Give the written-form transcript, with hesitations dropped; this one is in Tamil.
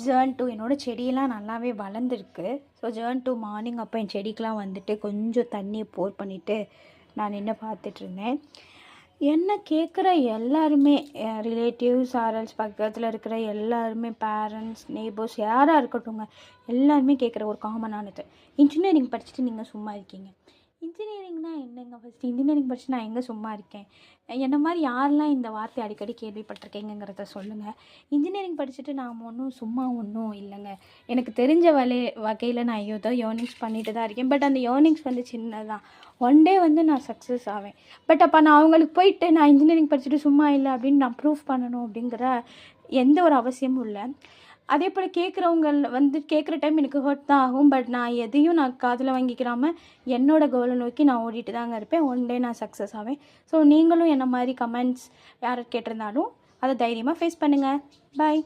ஜர்ன் 2 என்னோடய செடியெல்லாம் நல்லாவே வளர்ந்துருக்கு. ஸோ ஜர்ன் 2 மார்னிங் அப்போ என் செடிக்கெலாம் வந்துட்டு கொஞ்சம் தண்ணியை போர் பண்ணிவிட்டு நான் நின்று பார்த்துட்ருந்தேன். என்ன கேட்குற எல்லாருமே ரிலேட்டிவ்ஸ் ஆர்எல்ஸ் பக்கத்தில் இருக்கிற எல்லாருமே பேரண்ட்ஸ் நெய்பர்ஸ் யாராக இருக்கட்டும்ங்க, எல்லாருமே கேட்குற ஒரு காமனானது, இன்ஜினியரிங் படிச்சுட்டு நீங்கள் சும்மா இருக்கீங்க. இன்ஜினியரிங்னா என்னங்க? ஃபஸ்ட்டு இன்ஜினியரிங் படிச்சு நான் எங்கே சும்மா இருக்கேன்? என்ன மாதிரி யாரெல்லாம் இந்த வார்த்தை அடிக்கடி கேள்விப்பட்டிருக்கீங்கிறத சொல்லுங்கள். இன்ஜினியரிங் படிச்சுட்டு நான் ஒன்றும் சும்மா ஒன்றும் இல்லைங்க. எனக்கு தெரிஞ்ச வகையில் நான் ஏதோ ஏர்னிங்ஸ் பண்ணிட்டு தான் இருக்கேன். பட் அந்த ஏர்னிங்ஸ் வந்து சின்னதான். ஒன் டே வந்து நான் சக்ஸஸ் ஆவேன். பட் அப்போ நான் அவங்களுக்கு போயிட்டு நான் இன்ஜினியரிங் படிச்சுட்டு சும்மா இல்லை அப்படின்னு நான் ப்ரூஃப் பண்ணணும் அப்படிங்கிற எந்த ஒரு அவசியமும் இல்லை. அதே போல் கேட்குறவங்க வந்து கேட்குற டைம் எனக்கு ஹர்ட் தான் ஆகும். பட் நான் எதையும் நான் காதில் வாங்கிக்கிறாமல் என்னோடய கோலை நோக்கி நான் ஓடிட்டு தாங்க இருப்பேன். ஒன் டே நான் சக்ஸஸ் ஆவேன். ஸோ நீங்களும் என்ன மாதிரி கமெண்ட்ஸ் யாரை கேட்டிருந்தாலும் அதை தைரியமாக ஃபேஸ் பண்ணுங்கள். பாய்.